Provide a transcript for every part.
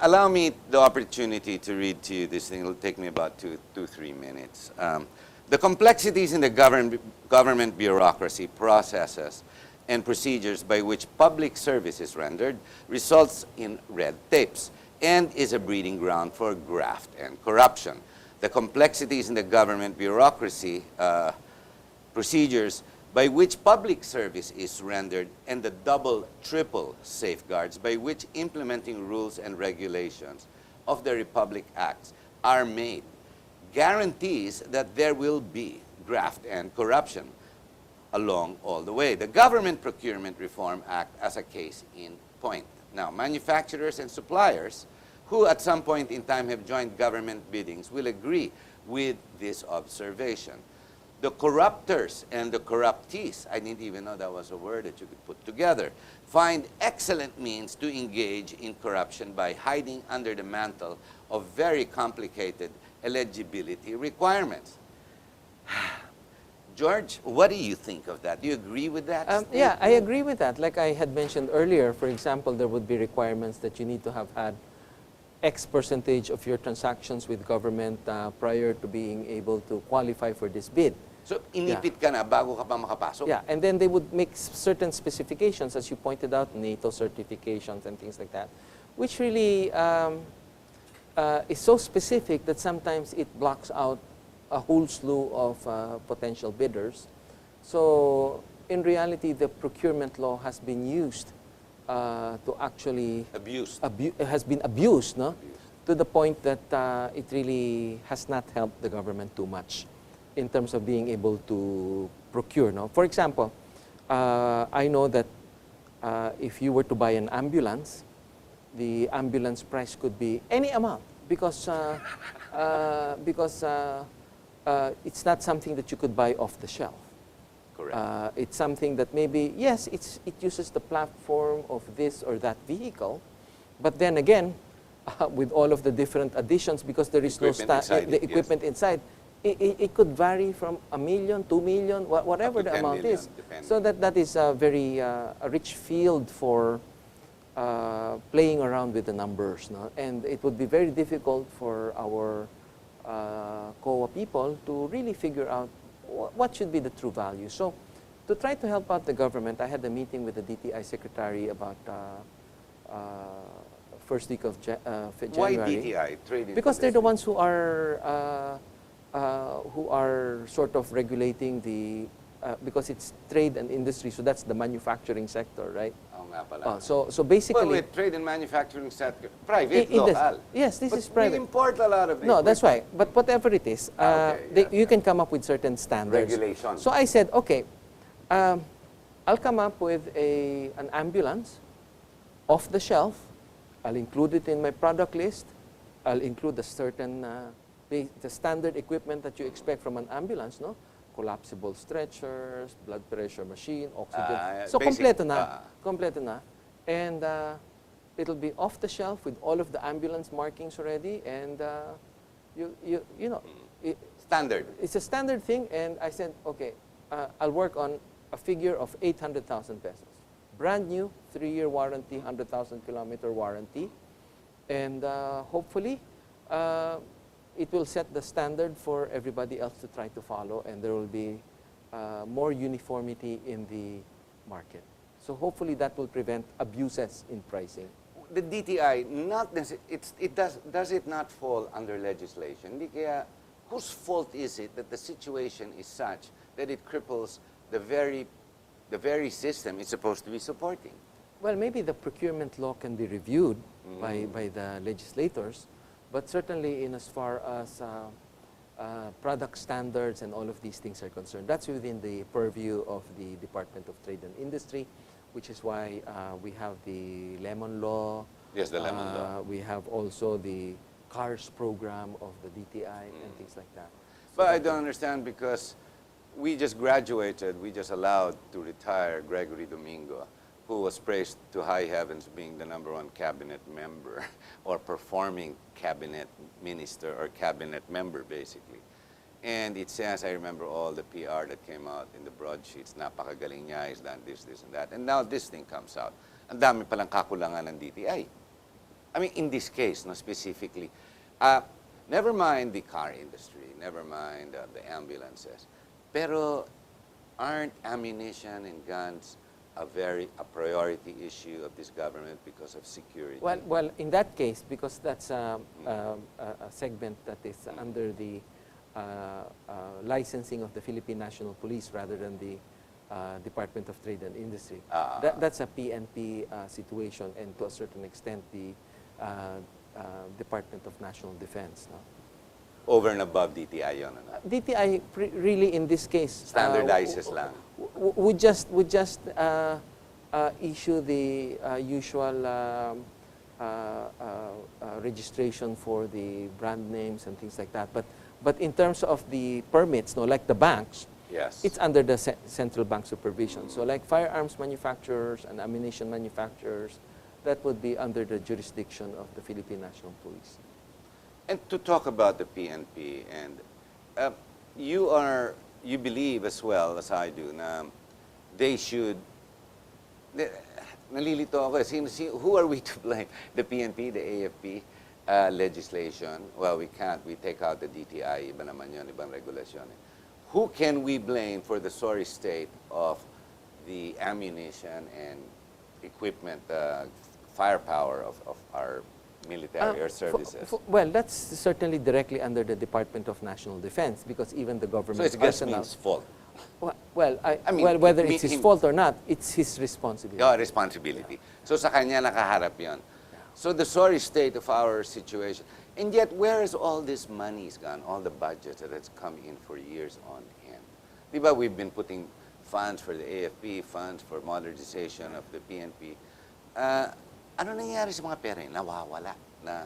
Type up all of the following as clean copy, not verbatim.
Allow me the opportunity to read to you this thing. It'll take me about 3 minutes. The complexities in the government bureaucracy, processes, and procedures by which public service is rendered results in red tapes and is a breeding ground for graft and corruption. The complexities in the government bureaucracy, procedures by which public service is rendered, and the double, triple safeguards by which implementing rules and regulations of the Republic Acts are made, guarantees that there will be graft and corruption along all the way. The Government Procurement Reform Act as a case in point. Now, manufacturers and suppliers who at some point in time have joined government biddings will agree with this observation. The corruptors and the corruptees, I didn't even know that was a word that you could put together, find excellent means to engage in corruption by hiding under the mantle of very complicated eligibility requirements. George, what do you think of that? Do you agree with that? Yeah, I agree with that. Like I had mentioned earlier, for example, there would be requirements that you need to have had X percentage of your transactions with government prior to being able to qualify for this bid. So, inipit ka na bago ka pa makapasok? Yeah, and then they would make certain specifications, as you pointed out, NATO certifications and things like that, which really is so specific that sometimes it blocks out a whole slew of potential bidders. So, in reality, the procurement law has been used to actually... has been abused, no? To the point that it really has not helped the government too much in terms of being able to procure. No? For example, I know that if you were to buy an ambulance, the ambulance price could be any amount because it's not something that you could buy off the shelf. Correct. It's something that maybe, yes, it uses the platform of this or that vehicle, but then again, with all of the different additions, because there is no equipment inside, it could vary from $1 million, $2 million, whatever the amount is. Depending. So that is a very a rich field for playing around with the numbers. No? And it would be very difficult for our COA people to really figure out what should be the true value. So to try to help out the government, I had a meeting with the DTI secretary about first week of January. Why DTI? Trade because they're the ones who are sort of regulating the, because it's trade and industry, so that's the manufacturing sector, right? Oh, nga pala. So basically... Well, with trade and manufacturing sector, private, local. Yes, this is private. We import a lot of it. No, that's right. But whatever it is, you can come up with certain standards. Regulations. So I said, okay, I'll come up with an ambulance off the shelf. I'll include it in my product list. I'll include a certain, the standard equipment that you expect from an ambulance, no? Collapsible stretchers, blood pressure machine, oxygen. So kompleto na. Kompleto na. And it'll be off the shelf with all of the ambulance markings already. And you know. Standard. It's a standard thing. And I said, okay, I'll work on a figure of 800,000 pesos. Brand new, 3-year warranty, 100,000 kilometer warranty. And hopefully, it will set the standard for everybody else to try to follow, and there will be more uniformity in the market. So hopefully that will prevent abuses in pricing. The DTI, not does it not fall under legislation? Hindi kaya, whose fault is it that the situation is such that it cripples the very system it's supposed to be supporting? Well, maybe the procurement law can be reviewed by the legislators, but certainly in as far as product standards and all of these things are concerned, that's within the purview of the Department of Trade and Industry, which is why we have the Lemon Law. Yes, the Lemon Law. We have also the CARS program of the DTI and things like that. But I don't understand, because we just graduated, we just allowed to retire Gregory Domingo, who was praised to high heavens being the #1 cabinet member or performing cabinet minister or cabinet member, basically. And it says, I remember all the PR that came out in the broadsheets, napakagaling niya, he's done this, this, and that. And now this thing comes out. Ang dami palang kakulangan ng DTI. I mean, in this case, no, specifically, never mind the car industry, never mind the ambulances, pero aren't ammunition and guns a priority issue of this government because of security? Well, in that case, because that's a segment that is under the licensing of the Philippine National Police rather than the Department of Trade and Industry. That's a PNP situation, and to a certain extent, the Department of National Defense. No? Over and above DTI yun, ano? DTI really in this case Standardizes lang. would just issue the usual registration for the brand names and things like that. But in terms of the permits, no, like the banks, Yes. it's under the central bank supervision. So like firearms manufacturers and ammunition manufacturers, that would be under the jurisdiction of the Philippine National Police. And to talk about the PNP, and you believe as well as I do na they should, nalilito ako, who are we to blame? The PNP, the AFP legislation? Well, we can't. We take out the DTI, iba naman yun, ibang regulasyon. Who can we blame for the sorry state of the ammunition and equipment, firepower of our military or services? Well, that's certainly directly under the Department of National Defense, because even the government So it's just arsenal. means fault. Well, I mean, whether me- it's his him- fault or not, it's his responsibility. Your responsibility. So sa kanya nakaharap yun. So the sorry state of our situation. And yet, where has all this money's gone, all the budgets that has come in for years on end? Diba, we've been putting funds for the AFP, funds for modernization of the PNP. Ano nangyari sa mga pera yun? Nawawala na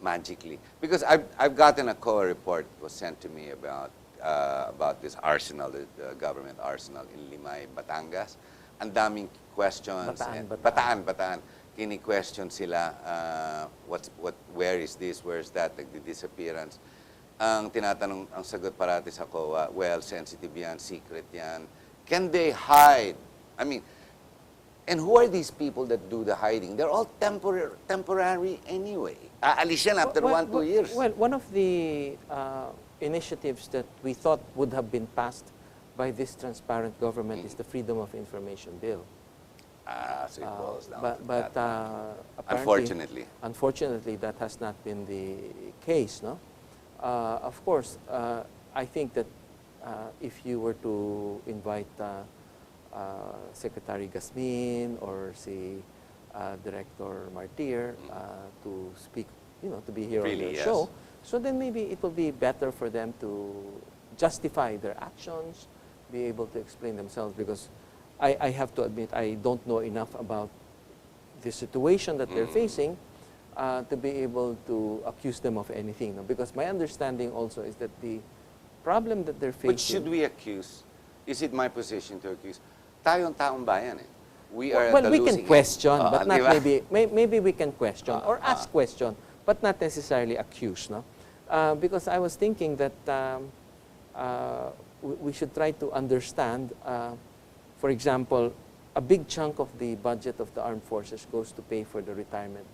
magically. Because I've gotten a COA report was sent to me about this arsenal, the government arsenal in Limay, Batangas. Ang daming questions. Bataan. Kini-question sila, where is this, where is that, nagdi-disappearance. Ang tinatanong, ang sagot parati sa COA, well, sensitive yan, secret yan. Can they hide? I mean, and who are these people that do the hiding? They're all temporary anyway. Aalis yan after 1-2 years. Well, one of the initiatives that we thought would have been passed by this transparent government is the Freedom of Information Bill. So it boils down to But that. apparently, Unfortunately. unfortunately, that has not been the case. No, of course, I think that if you were to invite Secretary Gasmin or si Director Martir to speak, to be here Really, on the yes. show, so then maybe it will be better for them to justify their actions, be able to explain themselves, because I have to admit, I don't know enough about the situation that they're facing to be able to accuse them of anything. No? Because my understanding also is that the problem that they're facing... But should we accuse? Is it my position to accuse? Tayong taong bayan eh. We are Well, the we losing can question, end. but not Di ba? maybe we can question or ask question, but not necessarily accuse. No? Because I was thinking that we should try to understand, for example, a big chunk of the budget of the armed forces goes to pay for the retirement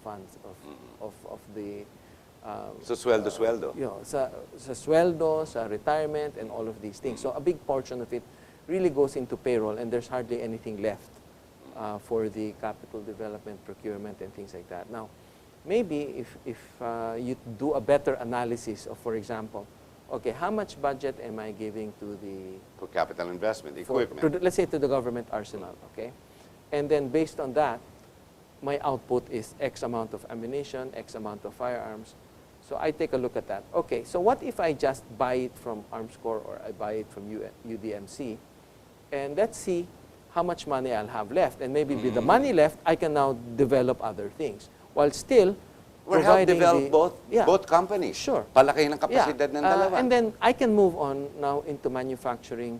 funds of the So sweldo. sa sweldo, sa retirement, and all of these things. So a big portion of it really goes into payroll, and there's hardly anything left for the capital development, procurement, and things like that. Now, maybe if you do a better analysis of, for example, okay, how much budget am I giving to the For capital investment, for- equipment. to the- let's say to the government arsenal, okay? And then based on that, my output is X amount of ammunition, X amount of firearms. So I take a look at that. Okay, so what if I just buy it from Armscor or I buy it from UDMC, and let's see how much money I'll have left. And maybe with the money left, I can now develop other things, while still Or help providing develop the- both companies. Sure. Palaki ng kapasidad ng dalawa. And then I can move on now into manufacturing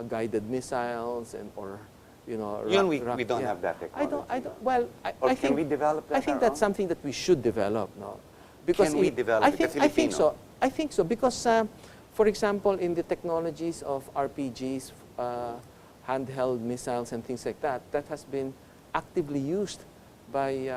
guided missiles or Yun, we don't have that technology. I don't. Well, Or I can think we develop that I think our that's own? something that we should develop now. Because Can we develop it, the I think Filipino? so. I think so because, for example, in the technologies of RPGs, handheld missiles and things like that, that has been actively used by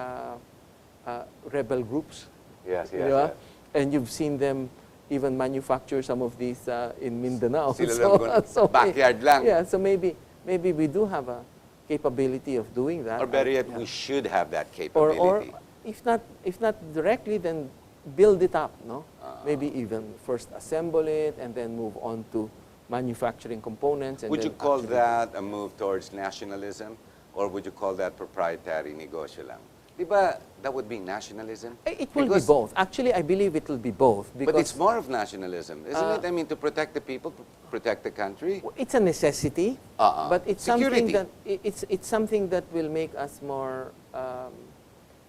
rebel groups. Yes, Di yes, ba? yes. And you've seen them even manufacture some of these in Mindanao. Sila lang guna- backyard lang. Yeah, so maybe we do have a capability of doing that. Or better yet, Yeah. we should have that Or capability. if not directly, then build it up, no? Maybe even first assemble it and then move on to manufacturing components. And Would you then call actually- that a move towards nationalism? Or would you call that proprietary negosyo lang? Diba, that would be nationalism? It will Because- be both. Actually, I believe it will be both. Because But it's more of nationalism, isn't it? I mean, to protect the people, protect the country. it's a necessity, but it's Security. something that it's something that will make us more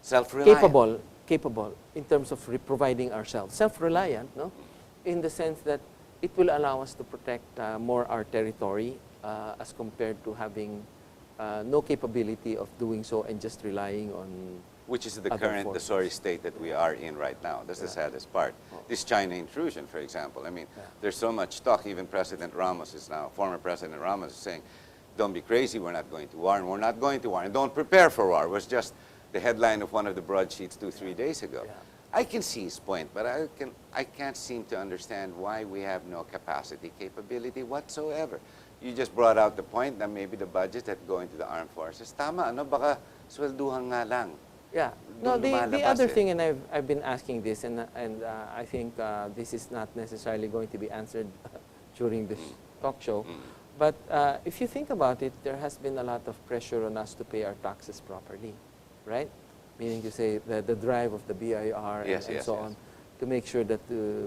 Self-reliant. capable in terms of providing ourselves, self-reliant, no? In the sense that it will allow us to protect more our territory as compared to having no capability of doing so and just relying on. Which is the other current, the forces. sorry state that we are in right now. That's the saddest part. This China intrusion, for example. I mean, there's so much talk. Even President Ramos is now, former President Ramos is saying, don't be crazy, we're not going to war, and we're not going to war, and don't prepare for war. It was just the headline of one of the broadsheets 2-3 days ago. Yeah. I can see his point, but I can't seem to understand why we have no capacity, capability whatsoever. You just brought out the point that maybe the budgets that go into the armed forces, tama, ano, baka swelduhan nga lang. Yeah. No, Doon the lumalabas other eh. thing, and I've been asking this, and I think this is not necessarily going to be answered during this talk show, but if you think about it, there has been a lot of pressure on us to pay our taxes properly, right? Meaning to say the drive of the BIR and, Yes, and yes, so yes. on, to make sure that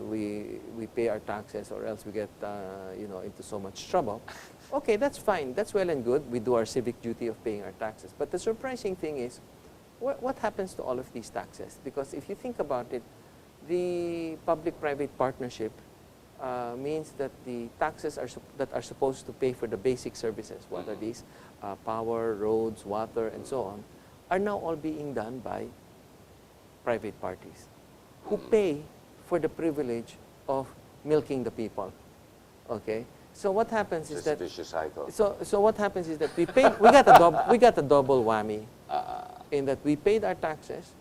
we pay our taxes, or else we get into so much trouble. Okay, that's fine. That's well and good. We do our civic duty of paying our taxes. But the surprising thing is, what happens to all of these taxes? Because if you think about it, the public-private partnership means that the taxes that are supposed to pay for the basic services, what are these? Power, roads, water, and so on, are now all being done by private parties who pay for the privilege of milking the people. Okay? So what happens is It's a that vicious cycle. so what happens is that we got a double whammy in that we paid our taxes,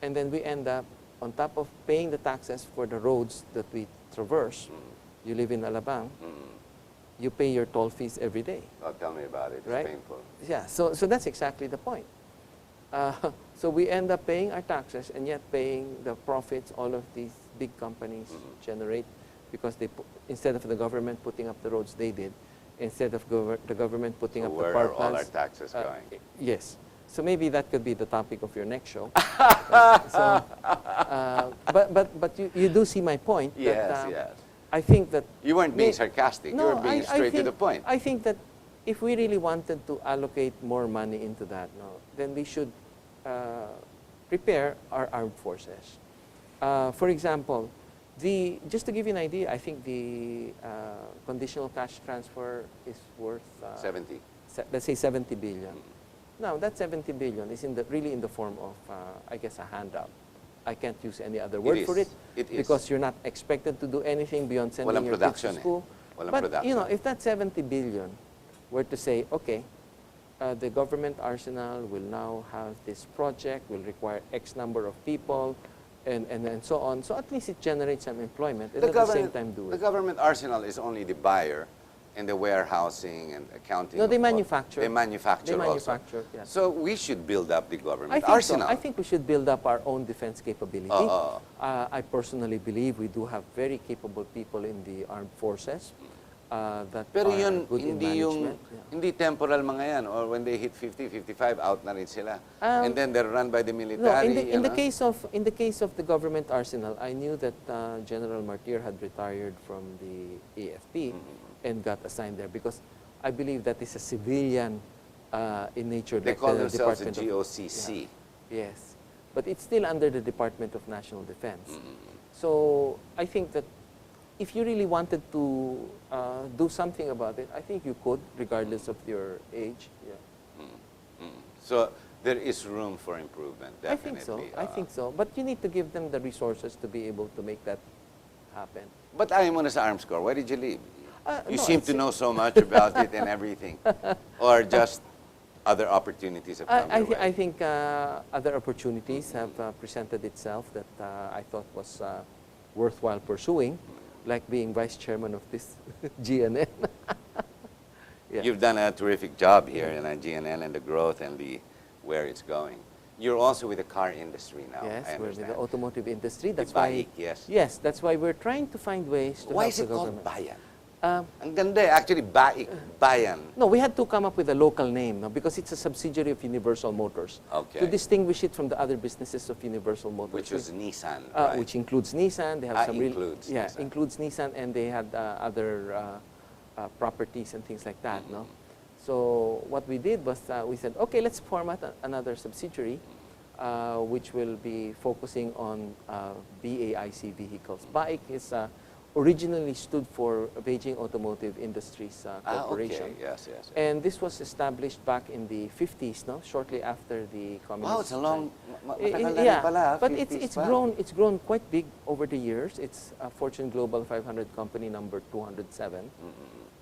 and then we end up on top of paying the taxes for the roads that we traverse. You live in Alabang, you pay your toll fees every day. Oh, tell me about it. It's Right? painful. Yeah, so that's exactly the point. So we end up paying our taxes and yet paying the profits all of these big companies generate, because instead of the government putting up the roads, they did. Instead of the government putting So up the where power are all our plants. taxes going? Yes. So maybe that could be the topic of your next show. But you do see my point. Yes, that, yes. I think that You weren't being May- sarcastic. You were being straight to the point. I think that if we really wanted to allocate more money into that, then we should prepare our armed forces. For example, just to give you an idea, I think the conditional cash transfer is worth 70. let's say 70 billion. Now that 70 billion is really in the form of, I guess, a handout. I can't use any other word for it, It is. because you're not expected to do anything beyond sending Walang your kids production to eh. school. Walang But production. if that 70 billion were to say, okay, the government arsenal will now have this project, will require X number of people, and so on. So at least it generates some employment, and at the same time do The it. government arsenal is only the buyer and the warehousing and accounting. No, they of all- manufacture. They manufacture They also. manufacture, yeah. So we should build up the government I think arsenal. so. I think we should build up our own defense capability. I personally believe we do have very capable people in the armed forces that Pero are yun, good in hindi management. Yeah. hindi temporal mga yan. Or when they hit 50, 55, out na rin sila. Um, And then they're run by the military. No, in the ano? case of the government arsenal, I knew that General Martir had retired from the AFP and got assigned there, because I believe that is a civilian in nature. They like call the themselves the Department of- GOCC. Yeah. Yes, but it's still under the Department of National Defense. So I think that if you really wanted to do something about it, I think you could, regardless of your age. Yeah. So there is room for improvement, I definitely. think so. I think so. But you need to give them the resources to be able to make that happen. But ayaw mo na sa Armscor. Why did you leave? You No, seem to it's- know so much about it and everything. Or just other opportunities have come your way? I think other opportunities have presented itself that I thought was worthwhile pursuing, like being vice chairman of this GNN. Yeah. You've done a terrific job here in GNN and the growth and where it's going. You're also with the car industry now, Yes, I we're with understand. the automotive industry. That's The why. BAIC, yes. Yes, that's why we're trying to find ways to Why help is the it called government. Bayan? Um, Ang ganda eh. Actually, BAIC, Bayan. No, we had to come up with a local name, no, because it's a subsidiary of Universal Motors. Okay. To distinguish it from the other businesses of Universal Motors. Which was Nissan, right? Which includes Nissan. They have some real, includes yeah, Nissan. includes Nissan, and they had other properties and things like that, no. So what we did was we said, okay, let's format another subsidiary, which will be focusing on BAIC vehicles. BAIC is originally stood for Beijing Automotive Industries Corporation. Okay. Yes, yes. And this was established back in the 50s, no? Shortly after the communist. Wow, it's a long, matagal na rin yeah, pala, but 50s it's pa. grown quite big over the years. It's a Fortune Global 500 company number 207,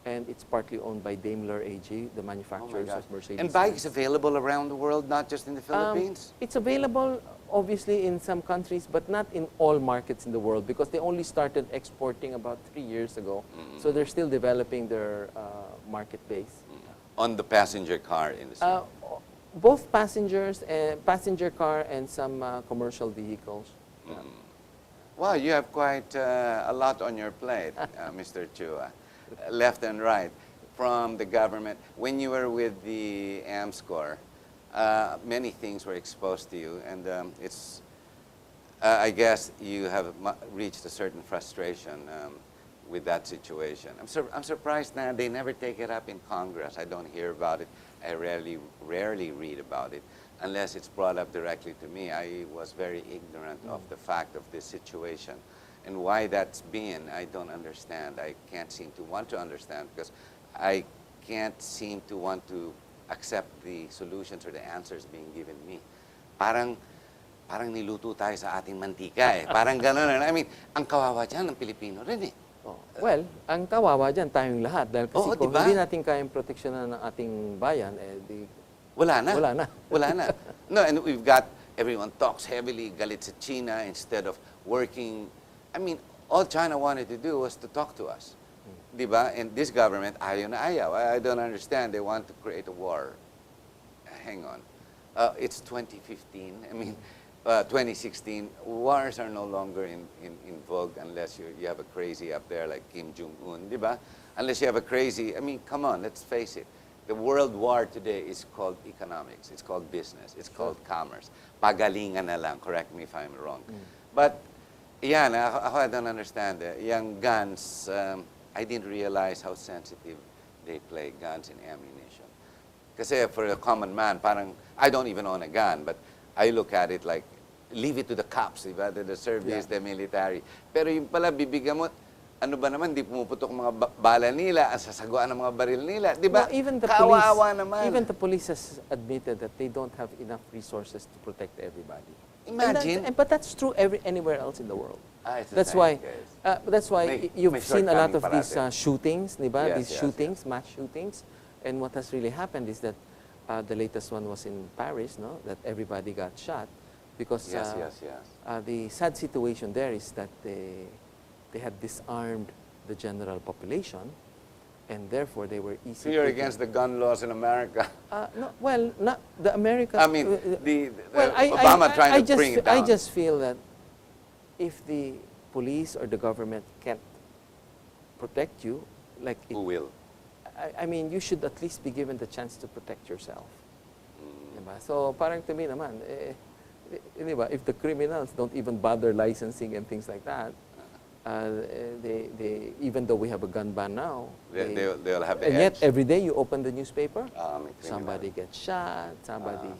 and it's partly owned by Daimler AG, the Oh my manufacturers gosh. of Mercedes. And BAIC is available around the world, not just in the Philippines? It's available, obviously, in some countries, but not in all markets in the world, because they only started exporting about 3 years ago. So they're still developing their market base. On the passenger car industry. Both passenger car and some commercial vehicles. Wow, you have quite a lot on your plate, Mr. Chua. Left and right, from the government. When you were with the Armscor, many things were exposed to you, and I guess you have reached a certain frustration with that situation. I'm surprised now they never take it up in Congress. I don't hear about it. I rarely read about it, unless it's brought up directly to me. I was very ignorant of the fact of this situation. And why that's been, I don't understand. I can't seem to want to understand, because I can't seem to want to accept the solutions or the answers being given me. Parang niluto tayo sa ating mantika eh. Parang gano'n. I mean, ang kawawa dyan ng Pilipino rin eh. Oh. Well, ang kawawa dyan, tayong lahat. Dahil kasi Oo, kung diba? hindi natin kayang proteksyonan ng ating bayan, Wala na. Wala na. Wala na. No, and we've got, everyone talks heavily, galit sa China, instead of working. I mean, all China wanted to do was to talk to us. Diba? And this government, ayaw na ayaw. I don't understand. They want to create a war. Hang on. It's 2015. I mean, 2016. Wars are no longer in vogue unless you have a crazy up there like Kim Jong-un. Diba? Unless you have a crazy, I mean, come on, let's face it. The world war today is called economics. It's called business. It's called commerce. Pagalingan na lang. Correct me if I'm wrong. But, yeah, ako I don't understand. Yung guns, I didn't realize how sensitive they play, guns and ammunition. Kasi for a common man, parang, I don't even own a gun, but I look at it like, leave it to the cops, diba? The service, the military. Pero yung pala, bibigyan mo, ano ba naman, di pumuputok mga bala nila, ang sasaguan ng mga baril nila, diba? Well, even the Kawawa police, naman. even the police has admitted that they don't have enough resources to protect everybody. Imagine. But that's true anywhere else in the world. It's the That's same why. case. That's why May you've seen a lot of shortcoming these parate. shootings, diba? Yes, These yes, shootings, mass shootings, and what has really happened is that the latest one was in Paris, no? That everybody got shot because Yes. the sad situation there is that they had disarmed the general population, and therefore they were easy. So you're against the gun laws in America. No, well, not the American. I mean, well, Obama trying to bring it down. I just feel that if the police or the government can't protect you, like Who will? I mean, you should at least be given the chance to protect yourself. Diba? So parang to me naman, diba, if the criminals don't even bother licensing and things like that, they even though we have a gun ban now, They'll have the and yet edge. every day you open the newspaper, May criminal. somebody gets shot, somebody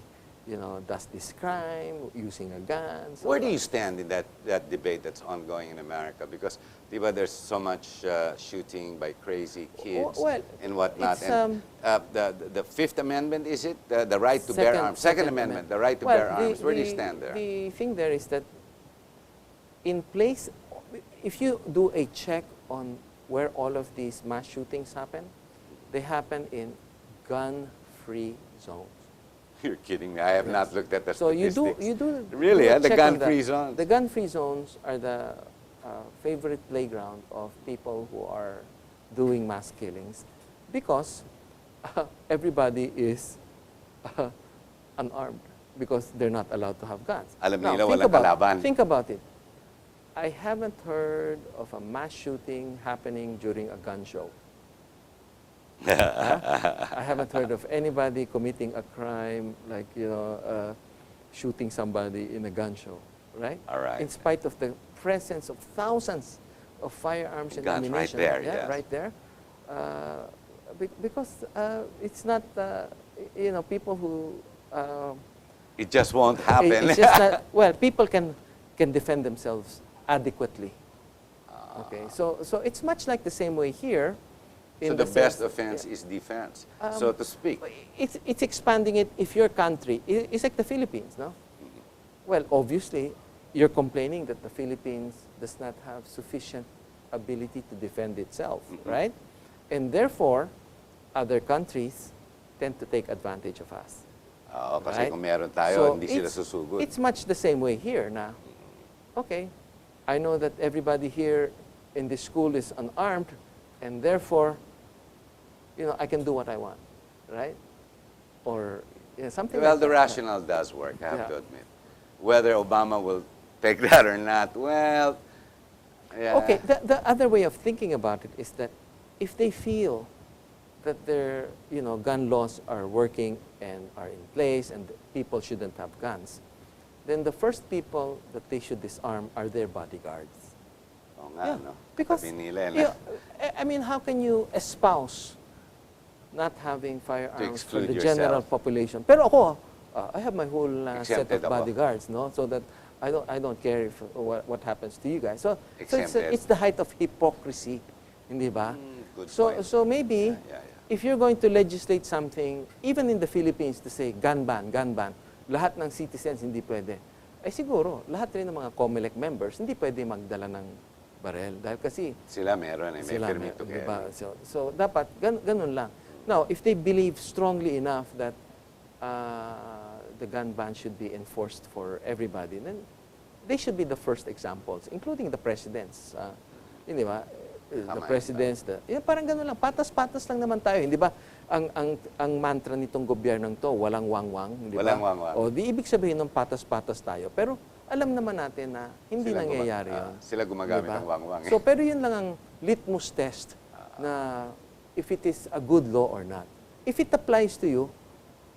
does this crime using a gun. So Where do you stand in that debate that's ongoing in America? Because diba, there's so much shooting by crazy kids Well, and whatnot. it's, And the Fifth Amendment, is it? The right to bear arms. Second Amendment, the right to Well, bear arms. Where do you stand there? The thing there is that in place, if you do a check on where all of these mass shootings happen, they happen in gun-free zones. You're kidding me. I have not looked at the So statistics. you do Really, do the check on gun-free that. zones. The gun-free zones are the favorite playground of people who are doing mass killings because everybody is unarmed because they're not allowed to have guns. Alam Now, nila walang kalaban. think about it. I haven't heard of a mass shooting happening during a gun show. I haven't heard of anybody committing a crime like, shooting somebody in a gun show, right? All right. In spite of the presence of thousands of firearms and Guns right ammunition. there, yeah, yes. right there. Because it's not, people who... It just won't happen. It's just not, well, people can defend themselves adequately. Okay, so it's much like the same way here. So the best offense is defense, so to speak. It's expanding it. If your country, it's like the Philippines, no? Well, obviously, you're complaining that the Philippines does not have sufficient ability to defend itself, right? And therefore, other countries tend to take advantage of us. Oo, kasi right? kung meron tayo, So hindi sila susugod. It's much the same way here na, okay, I know that everybody here in this school is unarmed, and therefore, I can do what I want, right? Or something Well, like the that. rationale does work, I have Yeah. to admit. Whether Obama will take that or not, well, yeah. Okay, the other way of thinking about it is that if they feel that their gun laws are working and are in place and people shouldn't have guns, then the first people that they should disarm are their bodyguards. Oo nga, no? Because Sabi nila, na, I mean, how can you espouse not having firearms for exclude the general yourself. population? Pero ako, I have my whole set Exempted of ako. bodyguards, no? So that I don't care if what happens to you guys. So Exempted. it's the height of hypocrisy, hindi ba? good So point. so maybe Yeah. if you're going to legislate something, even in the Philippines, to say gun ban, lahat ng citizens hindi pwede. Eh siguro, lahat rin ng mga COMELEC members hindi pwede magdala ng barel. Dahil kasi Sila meron, may sila, permit to carry. diba? So dapat, ganun lang. Now, if they believe strongly enough that the gun ban should be enforced for everybody, then they should be the first examples, including the presidents. Hindi ba? The Tama presidents, parang ganun lang, patas-patas lang naman tayo, hindi ba? Ang mantra nitong gobyernong to, walang wangwang, hindi ba? Walang wangwang. O di ibig sabihin ng patas-patas tayo. Pero alam naman natin na hindi Sila nangyayari yun. sila gumagamit Diba? ng wangwang. So, pero yun lang ang litmus test na if it is a good law or not. If it applies to you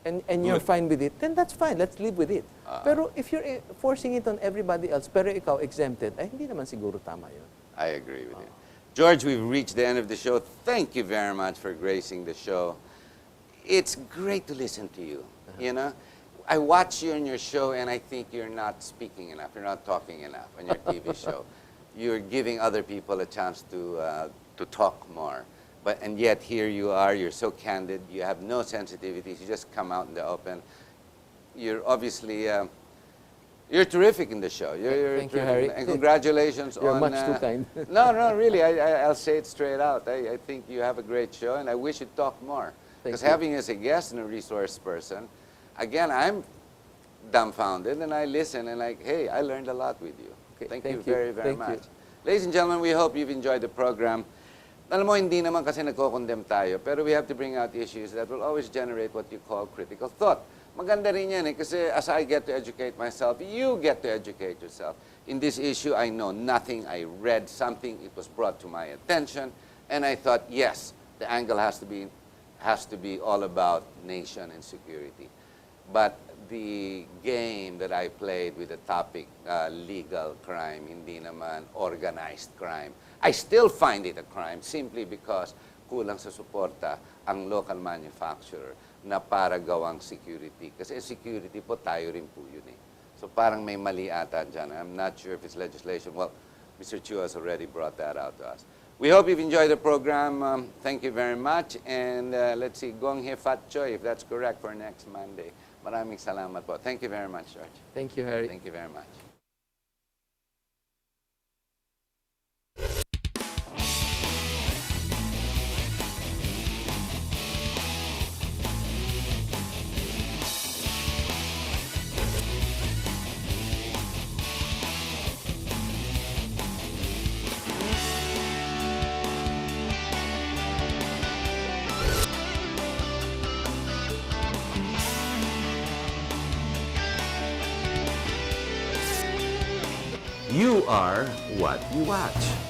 and you're fine with it, then that's fine. Let's live with it. Pero if you're forcing it on everybody else, pero ikaw exempted, ay hindi naman siguro tama yun. I agree with you. George, we've reached the end of the show. Thank you very much for gracing the show. It's great to listen to you, you know? I watch you on your show and I think you're not speaking enough. You're not talking enough on your TV show. You're giving other people a chance to talk more. And yet here you are, you're so candid, you have no sensitivities, you just come out in the open. You're obviously, you're terrific in the show. You're Thank you, terrific. Harry. And congratulations You're on... much too kind. No, really, I'll say it straight out. I think you have a great show and I wish you'd talk more. Because you. having you as a guest and a resource person, again, I'm dumbfounded and I listen and like, hey, I learned a lot with you. Okay, Thank thank you you. very, very Thank you. much. Ladies and gentlemen, we hope you've enjoyed the program. Alam mo, hindi naman kasi nagko-condemn tayo, pero we have to bring out issues that will always generate what you call critical thought. Maganda rin yan kasi as I get to educate myself, you get to educate yourself. In this issue, I know nothing. I read something, it was brought to my attention, and I thought, yes, the angle has to be all about nation and security. But the game that I played with the topic, legal crime, hindi naman organized crime, I still find it a crime simply because kulang sa suporta ang local manufacturer na para gawang security. Kasi security po, tayo rin po yun eh. So parang may mali ata dyan. I'm not sure if it's legislation. Well, Mr. Chua has already brought that out to us. We hope you've enjoyed the program. Thank you very much. And let's see, Gong He Fat Choy, if that's correct, for next Monday. Maraming salamat po. Thank you very much, George. Thank you, Harry. Thank you very much. You are what you watch.